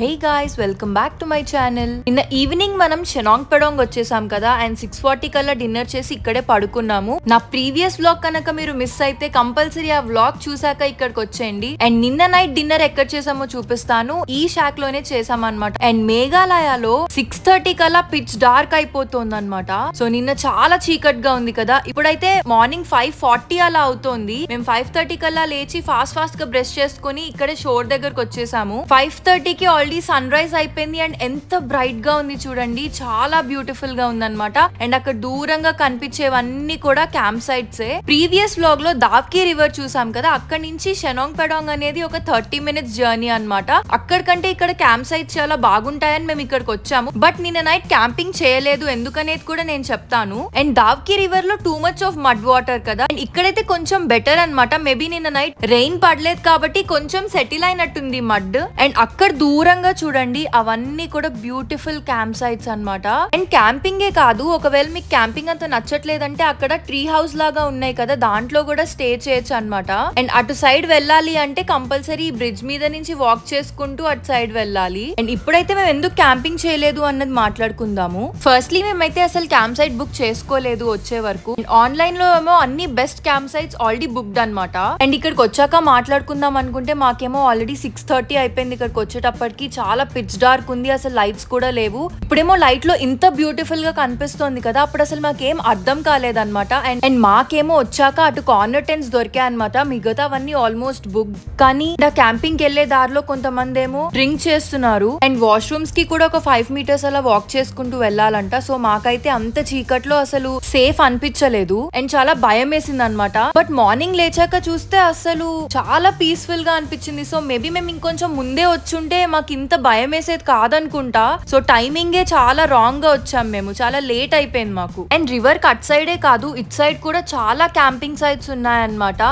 Hey guys, welcome back to my channel. నిన్న evening మనం షెనాంగ్ పెడాంగ్ వచ్చేసాం కదా అండ్ 6:40 కల్లా డిన్నర్ చేసి ఇక్కడే పడుకున్నాము. నా ప్రీవియస్ వ్లాగ్ కనుక మీరు మిస్ అయితే కంపల్సరీ ఆ వ్లాగ్ చూసాక ఇక్కడికి వచ్చేయండి. అండ్ నిన్న నైట్ డిన్నర్ ఎక్కడ చేసామో చూపిస్తాను. ఈ షాక్ లోనే చేసాం అనమాట. అండ్ మేఘాలయలో 6:30 కల్లా పిచ్ డార్క్ అయిపోతుంది అనమాట. సో నిన్న చాలా చీకట్ గా ఉంది కదా. ఇప్పుడైతే మార్నింగ్ 5:40 అలా అవుతోంది. మేము 5:30 కల్లా లేచి ఫాస్ట్ గా బ్రష్ చేసుకుని ఇక్కడే షోర్ దగ్గరకు వచ్చేసాము. 5:30కి ఆల్రెడీ సన్ రైజ్ అయిపోయింది అండ్ ఎంత బ్రైట్ గా ఉంది చూడండి, చాలా బ్యూటిఫుల్ గా ఉంది అనమాట. అండ్ అక్కడ దూరంగా కనిపించేవన్నీ కూడా క్యాంప్ సైట్స్. ప్రీవియస్ వ్లాగ్ లో దావ్కి రివర్ చూసాం కదా, అక్కడ నుంచి షెనాంగ్ పెడాంగ్ అనేది ఒక 30 minutes జర్నీ అనమాట. అక్కడికంటే ఇక్కడ క్యాంప్ సైట్స్ చాలా బాగుంటాయని మేము ఇక్కడికి వచ్చాము. బట్ నిన్న నైట్ క్యాంపింగ్ చేయలేదు, ఎందుకనేది కూడా నేను చెప్తాను. అండ్ దావ్కి రివర్ లో too much of mud water కదా, అండ్ ఇక్కడైతే కొంచెం బెటర్ అనమాట. మేబీ నిన్న నైట్ రెయిన్ పడలేదు కాబట్టి కొంచెం సెటిల్ అయినట్టుంది మడ్. అండ్ అక్కడ దూరంగా చూడండి అవన్నీ కూడా బ్యూటిఫుల్ క్యాంప్ సైట్స్ అన్నమాట. అండ్ క్యాంపింగే కాదు, ఒకవేళ మీకు క్యాంపింగ్ అంత నచ్చట్లేదంటే అక్కడ ట్రీ హౌస్ లాగా ఉన్నాయి కదా, దాంట్లో కూడా స్టే చేయొచ్చు అనమాట. అండ్ అటు సైడ్ వెళ్ళాలి అంటే కంపల్సరీ బ్రిడ్జ్ మీద నుంచి వాక్ చేసుకుంటూ అటు సైడ్ వెళ్ళాలి. అండ్ ఇప్పుడైతే మేము ఎందుకు క్యాంపింగ్ చేయలేదు అన్నది మాట్లాడుకుందాము. ఫస్ట్లీ మేమైతే అసలు క్యాంప్ సైట్ బుక్ చేసుకోలేదు వచ్చే వరకు. ఆన్లైన్ లో ఏమో అన్ని best camp sites already booked అనమాట. అండ్ ఇక్కడికి వచ్చాక మాట్లాడుకుందాం అనుకుంటే మాకేమో ఆల్రెడీ 6:30 అయిపోయింది. ఇక్కడికి వచ్చేటప్పటికి చాలా పిచ్ డార్క్ ఉంది, అసలు లైట్స్ కూడా లేవు. ఇప్పుడేమో లైట్ లో ఇంత బ్యూటిఫుల్ గా కనిపిస్తోంది కదా, అప్పుడు అసలు మాకేం అర్థం కాలేదన్నమాట. అండ్ మాకేమో వచ్చాక అటు కార్నర్ టెంట్స్ దొరికాయి అనమాట, మిగతావన్నీ ఆల్మోస్ట్ బుక్. కానీ క్యాంపింగ్ వెళ్లే దారిలో కొంతమంది ఏమో డ్రింక్ చేస్తున్నారు. అండ్ వాష్రూమ్స్ కి కూడా ఒక 5 meters అలా వాక్ చేసుకుంటూ వెళ్ళాలంట. సో మాకైతే అంత చీకట్లో అసలు సేఫ్ అనిపించలేదు అండ్ చాలా భయం వేసింది అనమాట. బట్ మార్నింగ్ లేచాక చూస్తే అసలు చాలా పీస్ఫుల్ గా అనిపించింది. సో మేబీ మేము ఇంకొంచెం ముందే వచ్చుంటే మాకు ఇంత భయం వేసేది కాదనుకుంటా. సో టైమింగే చాలా రాంగ్ గా వచ్చాం మేము, చాలా లేట్ అయిపోయింది మాకు. అండ్ రివర్ కట్ సైడే కాదు, ఇట్ సైడ్ కూడా చాలా క్యాంపింగ్ సైట్స్ ఉన్నాయన్నమాట.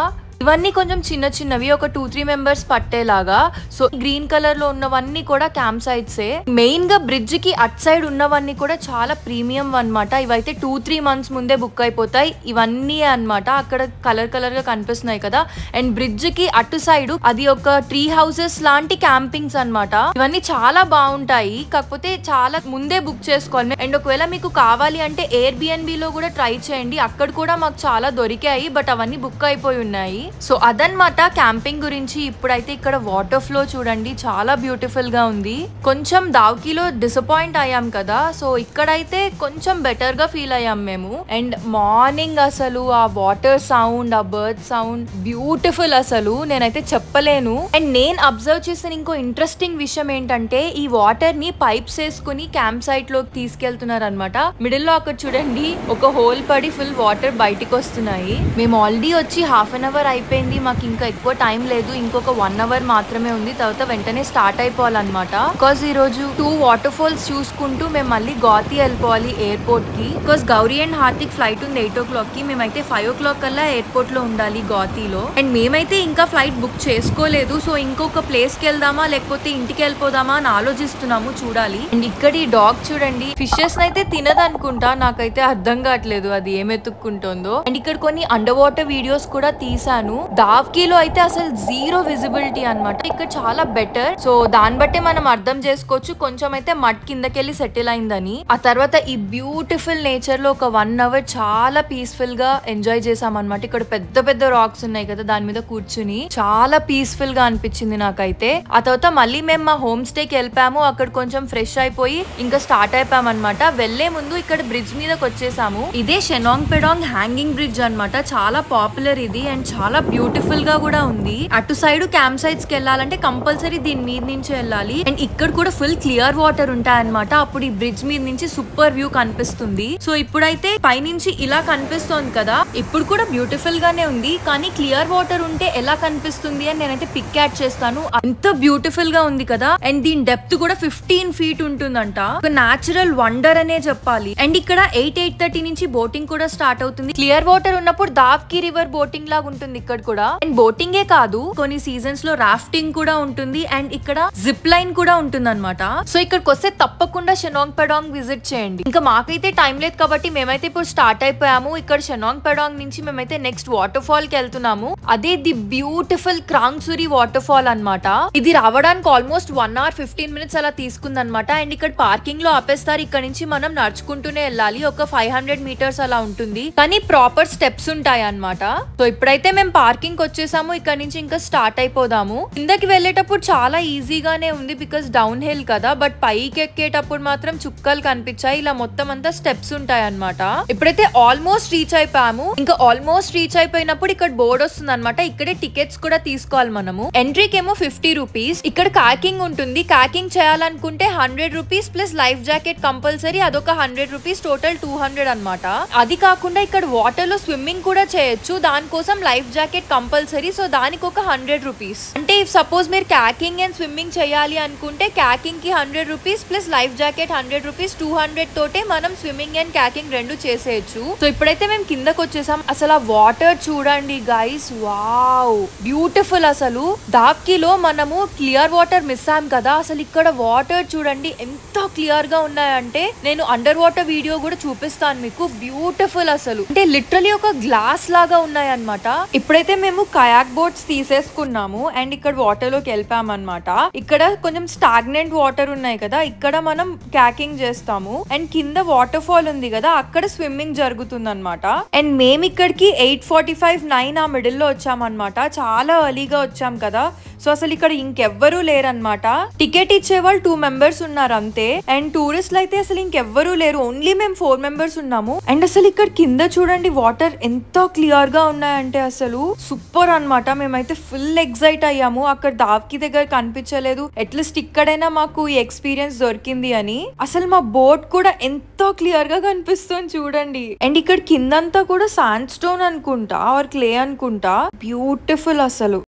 ఇవన్నీ కొంచెం చిన్న చిన్నవి, ఒక 2-3 members పట్టేలాగా. సో గ్రీన్ కలర్ లో ఉన్నవన్నీ కూడా క్యాంప్ సైట్స్. మెయిన్ గా బ్రిడ్జ్ కి అట్ సైడ్ ఉన్నవన్నీ కూడా చాలా ప్రీమియం అన్నమాట. ఇవైతే 2-3 months ముందే బుక్ అయిపోతాయి ఇవన్నీ అన్నమాట. అక్కడ కలర్ గా కనిపిస్తున్నాయి కదా. అండ్ బ్రిడ్జ్ కి అటు సైడ్ అది ఒక ట్రీ హౌసెస్ లాంటి క్యాంపింగ్స్ అన్నమాట. ఇవన్నీ చాలా బాగుంటాయి, కాకపోతే చాలా ముందే బుక్ చేసుకోవాలి. అండ్ ఒకవేళ మీకు కావాలి అంటే Airbnb లో కూడా ట్రై చేయండి, అక్కడ కూడా మాకు చాలా దొరికాయి. బట్ అవన్నీ బుక్ అయిపోయి ఉన్నాయి. సో అదనమాట క్యాంపింగ్ గురించి. ఇప్పుడైతే ఇక్కడ వాటర్ ఫ్లో చూడండి, చాలా బ్యూటిఫుల్ గా ఉంది. కొంచెం దావ్కిలో డిసప్పాయింట్ అయ్యాం కదా, సో ఇక్కడైతే కొంచెం బెటర్ గా ఫీల్ అయ్యాం మేము. అండ్ మార్నింగ్ అసలు ఆ వాటర్ సౌండ్, ఆ బర్డ్ సౌండ్ బ్యూటిఫుల్, అసలు నేనైతే చెప్పలేను. అండ్ నేను అబ్జర్వ్ చేసిన ఇంకో ఇంట్రెస్టింగ్ విషయం ఏంటంటే ఈ వాటర్ ని పైప్స్ వేసుకుని క్యాంప్ సైట్ లోకి తీసుకెళ్తున్నారు అనమాట. మిడిల్ లో అక్కడ చూడండి ఒక హోల్ పడి ఫుల్ వాటర్ బయటికి వస్తున్నాయి. మేము ఆల్రెడీ వచ్చి 1/2 hour అయిపోయింది, మాకు ఇంకా ఎక్కువ టైం లేదు, ఇంకొక 1 hour మాత్రమే ఉంది. తర్వాత వెంటనే స్టార్ట్ అయిపోవాలన్నమాట. బికాస్ ఈ రోజు 2 వాటర్ ఫాల్స్ చూసుకుంటూ మేము మళ్ళీ గౌహతి వెళ్ళిపోవాలి ఎయిర్పోర్ట్ కి. Because Gauri and Hardik flight ఉంది 8 o'clock కి. మేమైతే 5 o'clock కల్లా ఎయిర్పోర్ట్ లో ఉండాలి గౌహతిలో. అండ్ మేమైతే ఇంకా ఫ్లైట్ బుక్ చేసుకోలేదు. సో ఇంకొక ప్లేస్ కి వెళ్దామా లేకపోతే ఇంటికి వెళ్ళిపోదామా అని ఆలోచిస్తున్నాము, చూడాలి. అండ్ ఇక్కడ ఈ డాగ్ చూడండి, ఫిషెస్ అయితే తినదనుకుంటా, నాకైతే అర్థం కావట్లేదు అది ఏమెత్తుక్కుంటుందో. అండ్ ఇక్కడ కొన్ని అండర్ వాటర్ వీడియోస్ కూడా తీసాను. దావ్కిలో అయితే అసలు జీరో విజిబిలిటీ అన్నమాట, ఇక్కడ చాలా బెటర్. సో దాన్ని బట్టి మనం అర్థం చేసుకోవచ్చు కొంచెం అయితే మడ్ కిందకెళ్ళి సెటిల్ అయిందని. ఆ తర్వాత ఈ బ్యూటిఫుల్ నేచర్ లో ఒక 1 hour చాలా పీస్ఫుల్ గా ఎంజాయ్ చేసాం అనమాట. ఇక్కడ పెద్ద పెద్ద రాక్స్ ఉన్నాయి కదా, దాని మీద కూర్చుని చాలా పీస్ఫుల్ గా అనిపించింది నాకైతే. ఆ తర్వాత మళ్ళీ మేము మా హోమ్ స్టేకి వెళ్ళిపోయాము. అక్కడ కొంచెం ఫ్రెష్ అయిపోయి ఇంకా స్టార్ట్ అయిపోయాం అనమాట. వెళ్లే ముందు ఇక్కడ బ్రిడ్జ్ మీదకి వచ్చేసాము. ఇదే షెనాంగ్ పెడాంగ్ హ్యాంగింగ్ బ్రిడ్జ్ అనమాట, చాలా పాపులర్ ఇది అండ్ చాలా బ్యూటిఫుల్ గా కూడా ఉంది. అటు సైడ్ క్యాంప్ సైట్స్ కి వెళ్ళాలంటే కంపల్సరీ దీని మీద నుంచి వెళ్ళాలి. అండ్ ఇక్కడ కూడా ఫుల్ క్లియర్ వాటర్ ఉంటాయి అనమాట. అప్పుడు ఈ బ్రిడ్జ్ మీద నుంచి సూపర్ వ్యూ కనిపిస్తుంది. సో ఇప్పుడైతే పైనుంచి ఇలా కనిపిస్తోంది కదా, ఇప్పుడు కూడా బ్యూటిఫుల్ గానే ఉంది. కానీ క్లియర్ వాటర్ ఉంటే ఎలా కనిపిస్తుంది అని నేనైతే పిక్ యాడ్ చేస్తాను. అంత బ్యూటిఫుల్ గా ఉంది కదా. అండ్ దీని డెప్త్ కూడా 15 feet ఉంటుందంట, ఒక న్యాచురల్ వండర్ అనే చెప్పాలి. అండ్ ఇక్కడ 8:30 నుంచి బోటింగ్ కూడా స్టార్ట్ అవుతుంది. క్లియర్ వాటర్ ఉన్నప్పుడు దావ్కి రివర్ బోటింగ్ లాగా ఉంటుంది ఉంటుంది ఇక్కడ కూడా. అండ్ బోటింగే కాదు, కొన్ని సీజన్స్ లో రాఫ్టింగ్ కూడా ఉంటుంది అండ్ ఇక్కడ జిప్ లైన్ కూడా ఉంటుంది అనమాట. సో ఇక్కడికి వస్తే తప్పకుండా షెనాంగ్ పెడాంగ్ విజిట్ చేయండి. ఇంకా మాకైతే టైం లేదు కాబట్టి మేమైతే ఇప్పుడు స్టార్ట్ అయిపోయాము. ఇక్కడ షెనాంగ్ పెడాంగ్ నుంచి మేమైతే నెక్స్ట్ వాటర్ ఫాల్ కి వెళ్తున్నాము. అదే ది బ్యూటిఫుల్ క్రాంగ్సురి వాటర్ ఫాల్ అనమాట. ఇది రావడానికి ఆల్మోస్ట్ 1 hour 15 minutes అలా తీసుకుంది అనమాట. అండ్ ఇక్కడ పార్కింగ్ లో ఆపేస్తారు. ఇక్కడ నుంచి మనం నడుచుకుంటూనే వెళ్ళాలి. ఒక 500 meters అలా ఉంటుంది, కానీ ప్రాపర్ స్టెప్స్ ఉంటాయి అనమాట. సో ఇప్పుడైతే మేము పార్కింగ్ వచ్చేసాము. ఇక్కడ నుంచి ఇంకా స్టార్ట్ అయిపోదాము. కిందకి వెళ్ళేటప్పుడు చాలా ఈజీగానే ఉంది బికాస్ డౌన్ హిల్ కదా, బట్ పైకి ఎక్కేటప్పుడు మాత్రం చుక్కలు కనిపించాయి. ఇలా మొత్తం అంతా స్టెప్స్ ఉంటాయి అనమాట. ఇప్పుడైతే ఆల్మోస్ట్ రీచ్ అయిపోయాము. ఇంకా ఆల్మోస్ట్ రీచ్ అయిపోయినప్పుడు ఇక్కడ బోర్డు వస్తుంది అనమాట. ఇక్కడే టికెట్స్ కూడా తీసుకోవాలి మనము. ఎంట్రీకి ఏమో 50 rupees. ఇక్కడ కాకింగ్ ఉంటుంది. కాకింగ్ చేయాలనుకుంటే 100 rupees plus life jacket compulsory, అదొక 100 rupees, టోటల్ 200 అనమాట. అది కాకుండా ఇక్కడ వాటర్ లో స్విమ్మింగ్ కూడా చేయొచ్చు, దానికోసం లైఫ్ జాకెట్ కంపల్సరీ. సో దానికి ఒక 100 rupees. అంటే ఇఫ్ సపోజ్ మీరు క్యాకింగ్ అండ్ స్విమ్మింగ్ చేయాలి అనుకుంటే క్యాకింగ్ కి 100 rupees plus life jacket 100 rupees, 200 తోటే మనం స్విమ్మింగ్ అండ్ క్యాకింగ్ రెండు చేసేయచ్చు. సో ఇప్పుడైతే మేము కిందకు వచ్చేసాం. అసలు ఆ వాటర్ చూడండి గైస్, వావ్ బ్యూటిఫుల్. అసలు దాప్కిలో మనము క్లియర్ వాటర్ మిస్ అయ్యాం కదా, అసలు ఇక్కడ వాటర్ చూడండి ఎంత క్లియర్ గా ఉన్నాయంటే నేను అండర్ వాటర్ వీడియో కూడా చూపిస్తాను మీకు. బ్యూటిఫుల్ అసలు, అంటే లిటరలీ ఒక గ్లాస్ లాగా ఉన్నాయి అనమాట. ఇప్పుడైతే మేము కయాక్ బోట్స్ తీసేసుకున్నాము అండ్ ఇక్కడ వాటర్ లోకి వెళ్ళిపోయాం అనమాట. ఇక్కడ కొంచెం స్టాగ్నెంట్ వాటర్ ఉన్నాయి కదా, ఇక్కడ మనం క్యాకింగ్ చేస్తాము. అండ్ కింద వాటర్ ఫాల్ ఉంది కదా, అక్కడ స్విమ్మింగ్ జరుగుతుంది అనమాట. అండ్ మేము ఇక్కడికి 8:45, 9 ఆ మిడిల్ లో వచ్చామన్నమాట. చాలా ఎర్లీగా వచ్చాం కదా, సో అసలు ఇక్కడ ఇంకెవ్వరూ లేరనమాట. టికెట్ ఇచ్చే వాళ్ళు 2 members ఉన్నారు అంతే. అండ్ టూరిస్టులు అయితే అసలు ఇంకెవ్వరూ లేరు, ఓన్లీ మేము 4 members ఉన్నాము. అండ్ అసలు ఇక్కడ కింద చూడండి వాటర్ ఎంత క్లియర్ గా ఉన్నాయంటే అసలు సూపర్ అనమాట. మేమైతే ఫుల్ ఎక్సైట్ అయ్యాము. అక్కడ దావ్కి దగ్గర కనిపించలేదు, అట్లీస్ట్ ఇక్కడైనా మాకు ఈ ఎక్స్పీరియన్స్ దొరికింది అని. అసలు మా బోట్ కూడా ఎంతో క్లియర్ గా కనిపిస్తుంది చూడండి. అండ్ ఇక్కడ కిందంతా కూడా శాండ్ స్టోన్ అనుకుంటా ఆర్ క్లే అనుకుంటా. బ్యూటిఫుల్ అసలు.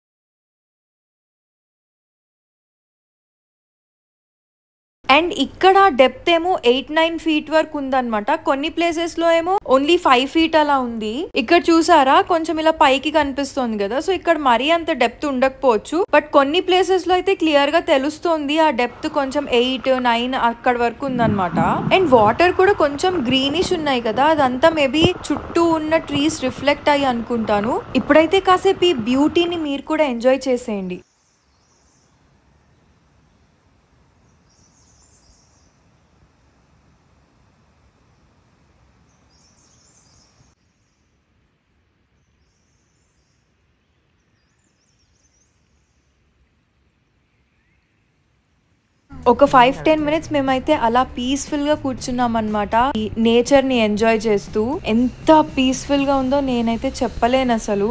అండ్ ఇక్కడ డెప్త్ ఏమో 8-9 feet వరకు ఉందన్నమాట. కొన్ని ప్లేసెస్ లో ఏమో ఓన్లీ 5 feet అలా ఉంది. ఇక్కడ చూసారా కొంచెం ఇలా పైకి కనిపిస్తుంది కదా, సో ఇక్కడ మరీ అంత డెప్త్ ఉండకపోవచ్చు, బట్ కొన్ని ప్లేసెస్ లో అయితే క్లియర్ గా తెలుస్తుంది ఆ డెప్త్ కొంచెం 8-9 అక్కడ వరకు ఉందన్నమాట. అండ్ వాటర్ కూడా కొంచెం గ్రీనిష్ ఉన్నాయి కదా, అదంతా మేబీ చుట్టూ ఉన్న ట్రీస్ రిఫ్లెక్ట్ అయ్యి అనుకుంటాను. ఇప్పుడైతే కాసేపు ఈ బ్యూటీని మీరు కూడా ఎంజాయ్ చేసేయండి. ఒక 5-10 minutes మేమైతే అలా పీస్ఫుల్ గా కూర్చున్నాం అనమాట. ఈ నేచర్ ని ఎంజాయ్ చేస్తూ. ఎంత పీస్ఫుల్ గా ఉందో నేనైతే చెప్పలేను అసలు.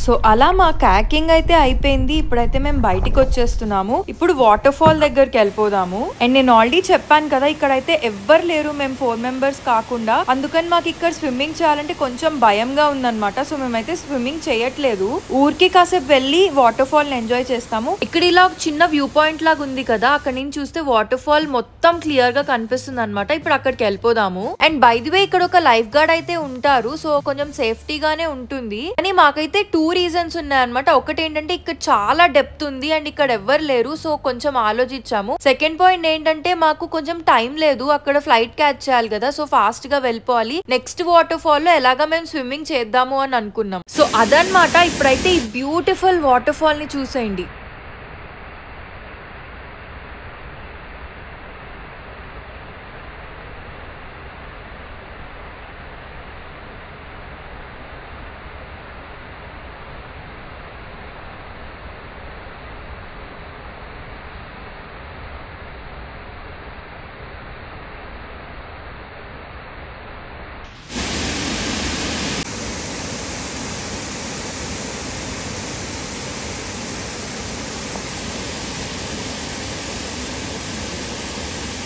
సో అలా మా క్యాకింగ్ అయితే అయిపోయింది. ఇప్పుడైతే మేము బయటికి వచ్చేస్తున్నాము. ఇప్పుడు వాటర్ ఫాల్ దగ్గరికి వెళ్ళిపోదాము. అండ్ నేను ఆల్రెడీ చెప్పాను కదా, ఇక్కడైతే ఎవ్వరు లేరు, మేము 4 members కాకుండా. అందుకని మాకు ఇక్కడ స్విమ్మింగ్ చేయాలంటే కొంచెం భయంగా ఉందన్నమాట. సో మేమైతే స్విమ్మింగ్ చేయట్లేదు, ఊరికి కాసేపు వెళ్ళి వాటర్ ఫాల్ ని ఎంజాయ్ చేస్తాము. ఇక్కడ ఇలా ఒక చిన్న వ్యూ పాయింట్ లాగా ఉంది కదా, అక్కడ నుంచి చూస్తే వాటర్ ఫాల్ మొత్తం క్లియర్ గా కనిపిస్తుంది అనమాట. ఇప్పుడు అక్కడికి వెళ్ళిపోదాము. అండ్ బై ది వే ఇక్కడ ఒక లైఫ్ గార్డ్ అయితే ఉంటారు, సో కొంచెం సేఫ్టీగానే ఉంటుంది. కానీ మాకైతే 2 రీజన్స్ ఉన్నాయన్నమాట. ఒకటి ఏంటంటే ఇక్కడ చాలా డెప్త్ ఉంది అండ్ ఇక్కడ ఎవ్వరు లేరు, సో కొంచెం ఆలోచించాము. సెకండ్ పాయింట్ ఏంటంటే మాకు కొంచెం టైం లేదు, అక్కడ ఫ్లైట్ క్యాచ్ చేయాలి కదా, సో ఫాస్ట్ గా వెళ్ళిపోవాలి. నెక్స్ట్ వాటర్ ఫాల్ లో ఎలాగా మేము స్విమ్మింగ్ చేద్దాము అని అనుకున్నాం. సో అదనమాట. ఇప్పుడైతే ఈ బ్యూటిఫుల్ వాటర్ ఫాల్ ని చూసేయండి.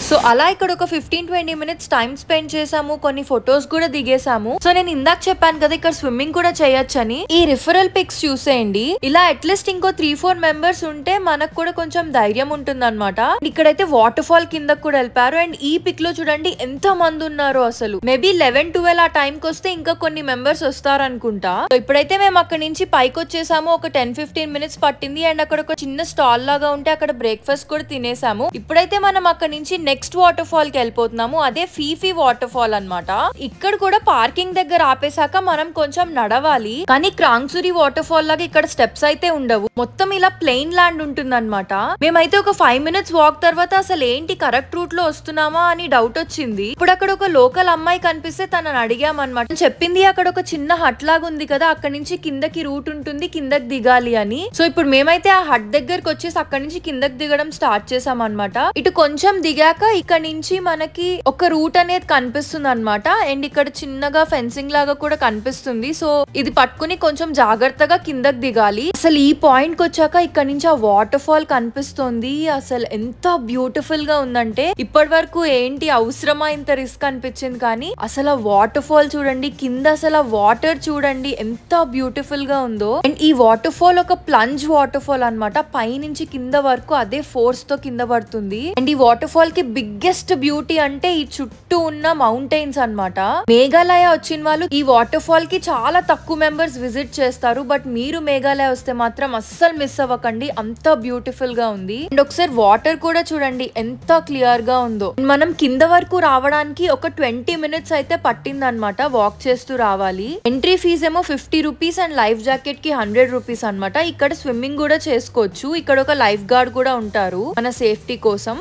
సో అలా ఇక్కడ ఒక 15-20 మినిట్స్ టైం స్పెండ్ చేసాము, కొన్ని ఫొటోస్ కూడా దిగేసాము. సో నేను ఇందాక చెప్పాను కదా ఇక్కడ స్విమ్మింగ్ కూడా చేయొచ్చని. ఈ రిఫరల్ పిక్స్ చూసేయండి. ఇలా అట్లీస్ట్ ఇంకో 3-4 మెంబర్స్ ఉంటే మనకు కూడా కొంచెం ధైర్యం ఉంటుంది అనమాట. ఇక్కడైతే వాటర్ ఫాల్ కింద కూడా వెళ్ళిపారు. అండ్ ఈ పిక్ లో చూడండి ఎంత మంది ఉన్నారు అసలు. మేబీ 11-12 ఆ టైం కి వస్తే ఇంకా కొన్ని మెంబర్స్ వస్తారు అనుకుంటా. సో ఇప్పుడైతే మేము అక్కడ నుంచి పైకి వచ్చేసాము. ఒక 10-15 మినిట్స్ పట్టింది. అండ్ అక్కడ ఒక చిన్న స్టాల్ లాగా ఉంటే అక్కడ బ్రేక్ఫాస్ట్ కూడా తినేసాము. ఇప్పుడైతే మనం అక్కడ నుంచి నెక్స్ట్ వాటర్ ఫాల్ కి వెళ్ళిపోతున్నాము. అదే ఫీఫీ వాటర్ ఫాల్ అన్నమాట. ఇక్కడ కూడా పార్కింగ్ దగ్గర ఆపేసాక మనం కొంచెం నడవాలి. కానీ క్రాంగ్సురి వాటర్ ఫాల్ లాగా ఇక్కడ స్టెప్స్ అయితే ఉండవు. మొత్తం ఇలా ప్లెయిన్ ల్యాండ్ ఉంటుంది అనమాట. మేమైతే ఒక 5 మినిట్స్ వాక్ తర్వాత అసలు ఏంటి కరెక్ట్ రూట్ లో వస్తున్నామా అని డౌట్ వచ్చింది. ఇప్పుడు అక్కడ ఒక లోకల్ అమ్మాయి కనిపిస్తే తనని అడిగామన్నమాట. చెప్పింది అక్కడ ఒక చిన్న హట్ లాగా ఉంది కదా, అక్కడ నుంచి కిందకి రూట్ ఉంటుంది, కిందకి దిగాలి అని. సో ఇప్పుడు మేమైతే ఆ హట్ దగ్గరకు వచ్చేసి అక్కడ నుంచి కిందకి దిగడం స్టార్ట్ చేసాం అనమాట. ఇటు కొంచెం దిగాక ఇక్కడ నుంచి మనకి ఒక రూట్ అనేది కనిపిస్తుంది అనమాట. అండ్ ఇక్కడ చిన్నగా ఫెన్సింగ్ లాగా కూడా కనిపిస్తుంది. సో ఇది పట్టుకుని కొంచెం జాగ్రత్తగా కిందకి దిగాలి. అసలు ఈ పాయింట్ కి వచ్చాక ఇక్కడ నుంచి ఆ వాటర్ ఫాల్ కనిపిస్తుంది. అసలు ఎంత బ్యూటిఫుల్ గా ఉందంటే ఇప్పటి వరకు ఏంటి అవసరమా ఇంత రిస్క్ అనిపించింది. కానీ అసలు వాటర్ ఫాల్ చూడండి, కింద అసలు వాటర్ చూడండి ఎంత బ్యూటిఫుల్ గా ఉందో. అండ్ ఈ వాటర్ ఫాల్ ఒక ప్లంజ్ వాటర్ ఫాల్ అనమాట. పై నుంచి కింద వరకు అదే ఫోర్స్ తో కింద పడుతుంది. అండ్ ఈ వాటర్ ఫాల్ కి బిగ్గెస్ట్ బ్యూటీ అంటే ఈ చుట్టూ ఉన్న మౌంటైన్స్ అన్నమాట. మేఘాలయ వచ్చిన వాళ్ళు ఈ వాటర్ ఫాల్ కి చాలా తక్కువ మెంబర్స్ విజిట్ చేస్తారు. బట్ మీరు మేఘాలయ వస్తే మాత్రం అస్సలు మిస్ అవ్వకండి, అంత బ్యూటిఫుల్ గా ఉంది. అండ్ ఒకసారి వాటర్ కూడా చూడండి ఎంత క్లియర్ గా ఉందో. మనం కింద వరకు రావడానికి ఒక 20 మినిట్స్ అయితే పట్టింది అనమాట. వాక్ చేస్తూ రావాలి. ఎంట్రీ ఫీజ్ ఏమో 50 రూపీస్ అండ్ లైఫ్ జాకెట్ కి 100 రూపీస్ అనమాట. ఇక్కడ స్విమ్మింగ్ కూడా చేసుకోవచ్చు. ఇక్కడ ఒక లైఫ్ గార్డ్ కూడా ఉంటారు మన సేఫ్టీ కోసం.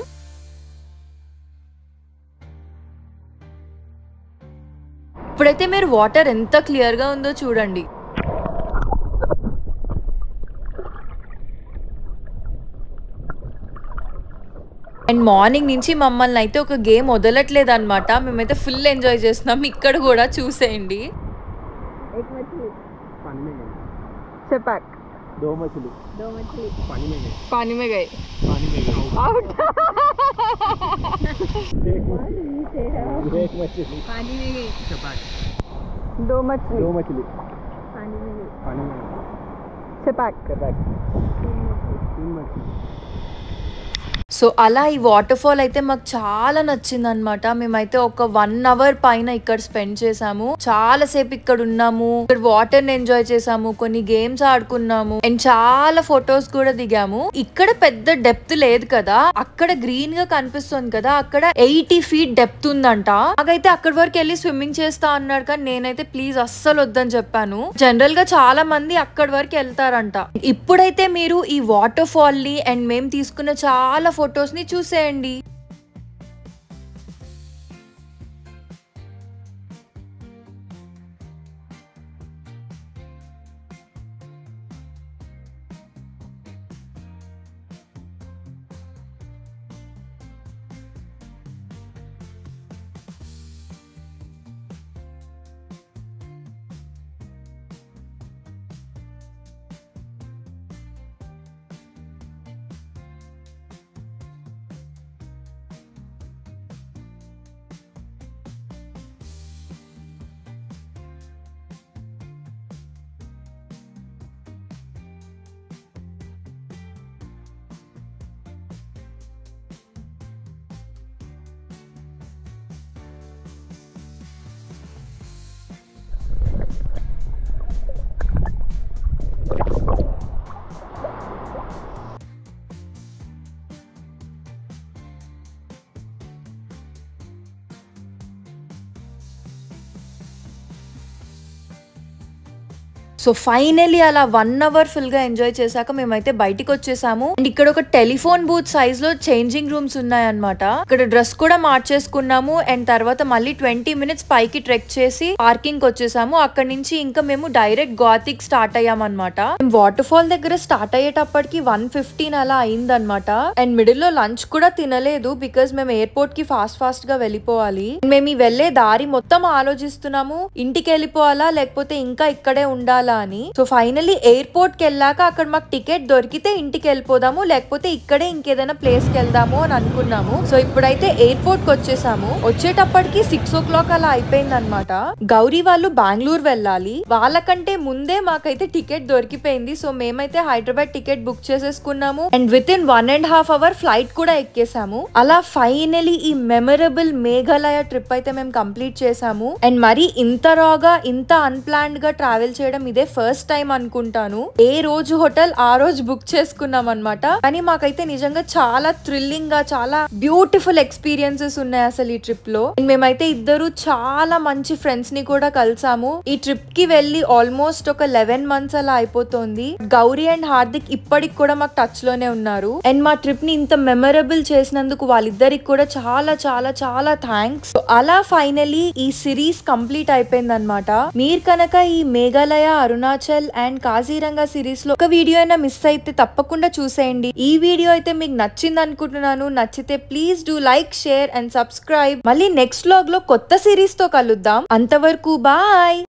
ఇప్పుడైతే మీరు వాటర్ ఎంత క్లియర్ గా ఉందో చూడండి. అండ్ మార్నింగ్ నుంచి మమ్మల్ని అయితే ఒక గేమ్ వదలట్లేదు అనమాట. మేమైతే ఫుల్ ఎంజాయ్ చేస్తున్నాం. ఇక్కడ కూడా చూసేయండి. पानी में गए आउट पानी में गई दो मछली पानी में छपाक సో అలా ఈ వాటర్ ఫాల్ అయితే మాకు చాలా నచ్చింది అనమాట. మేమైతే ఒక 1 అవర్ పైన ఇక్కడ స్పెండ్ చేసాము. చాలా సేపు ఇక్కడ ఉన్నాము, ఇక్కడ వాటర్ ని ఎంజాయ్ చేసాము, కొన్ని గేమ్స్ ఆడుకున్నాము అండ్ చాలా ఫొటోస్ కూడా దిగాము. ఇక్కడ పెద్ద డెప్త్ లేదు కదా, అక్కడ గ్రీన్ గా కనిపిస్తుంది కదా, అక్కడ 80 feet డెప్త్ ఉందంట. నాకైతే అక్కడి వరకు వెళ్ళి స్విమ్మింగ్ చేస్తా అన్నాడు, కానీ నేనైతే ప్లీజ్ అస్సలు వద్దని చెప్పాను. జనరల్ గా చాలా మంది అక్కడి వరకు వెళ్తారంట. ఇప్పుడైతే మీరు ఈ వాటర్ ఫాల్ ని అండ్ మేము తీసుకున్న చాలా ఫొటోస్ ని చూసేయండి. సో ఫైనలీ అలా 1 అవర్ ఫుల్ గా ఎంజాయ్ చేశాక మేమైతే బయటికి వచ్చేసాము. అండ్ ఇక్కడ ఒక టెలిఫోన్ బూత్ సైజ్ లో చేంజింగ్ రూమ్స్ ఉన్నాయన్నమాట. ఇక్కడ డ్రెస్ కూడా మార్చేసుకున్నాము. అండ్ తర్వాత మళ్ళీ 20 మినిట్స్ పైకి ట్రెక్ చేసి పార్కింగ్ వచ్చేసాము. అక్కడ నుంచి ఇంకా మేము డైరెక్ట్ గోతిక్ స్టార్ట్ అయ్యామన్నమాట. వాటర్ ఫాల్ దగ్గర స్టార్ట్ అయ్యేటప్పటికి 1:15 అలా అయిందన్నమాట. అండ్ మిడిల్ లో లంచ్ కూడా తినలేదు, బికాస్ మేము ఎయిర్పోర్ట్ కి ఫాస్ట్ గా వెళ్ళిపోవాలి. మేము ఈ వెళ్లే దారి మొత్తం ఆలోచిస్తున్నాము, ఇంటికి వెళ్ళిపోవాలా లేకపోతే ఇంకా ఇక్కడే ఉండాలా అని. సో ఫైనలీ ఎయిర్పోర్ట్ కి వెళ్ళాక అక్కడ మాకు టికెట్ దొరికితే ఇంటికి వెళ్ళిపోదాము, లేకపోతే ఇక్కడే ఇంకేదైనా ప్లేస్ కి వెళ్దాము అని అనుకున్నాము. సో ఇప్పుడైతే ఎయిర్పోర్ట్ కి వచ్చేసాము. వచ్చేటప్పటికి 6 o'clock అలా అయిపోయింది అనమాట. గౌరీ వాళ్ళు బెంగళూరు వెళ్ళాలి, వాళ్ళకంటే ముందే మాకైతే టికెట్ దొరికిపోయింది. సో మేమైతే హైదరాబాద్ టికెట్ బుక్ చేసేసుకున్నాము and with in 1.5 hour flight కూడా ఎక్కేసాము. అలా ఫైనలీ ఈ మెమరబుల్ మేఘాలయ ట్రిప్ అయితే మేము కంప్లీట్ చేసాము. అండ్ మరి ఇంత రాగా ఇంత అన్ప్లాన్డ్ గా ట్రావెల్ చేయడం ఇదే ఫస్ట్ టైం అనుకుంటాను. ఏ రోజు హోటల్ ఆ రోజు బుక్ చేసుకున్నాం అనమాట. కానీ మాకైతే నిజంగా చాలా థ్రిల్లింగ్ గా చాలా బ్యూటిఫుల్ ఎక్స్పీరియన్సెస్ ఉన్నాయి అసలు ఈ ట్రిప్ లో. మేమైతే ఇద్దరు చాలా మంచి ఫ్రెండ్స్ ని కూడా కలిసాము. ఈ ట్రిప్ కి వెళ్ళి ఆల్మోస్ట్ ఒక 11 months అలా అయిపోతుంది. గౌరీ అండ్ హార్దిక్ ఇప్పటికి కూడా మాకు టచ్ లోనే ఉన్నారు. అండ్ మా ట్రిప్ ని ఇంత మెమరబుల్ చేసినందుకు వాళ్ళిద్దరికి కూడా చాలా చాలా చాలా థ్యాంక్స్. అలా ఫైనలీ ఈ సిరీస్ కంప్లీట్ అయిపోయింది అనమాట. మీరు కనుక ఈ మేఘాలయ, అరుణాచల్ అండ్ కాజీరంగా సిరీస్ లో ఒక వీడియో అయినా మిస్ అయితే తప్పకుండా చూసేయండి. ఈ వీడియో అయితే మీకు నచ్చింది అనుకుంటున్నాను. నచ్చితే please do like, share and subscribe. మళ్ళీ నెక్స్ట్ వ్లాగ్ లో కొత్త సిరీస్ తో కలుద్దాం. అంతవరకు బాయ్.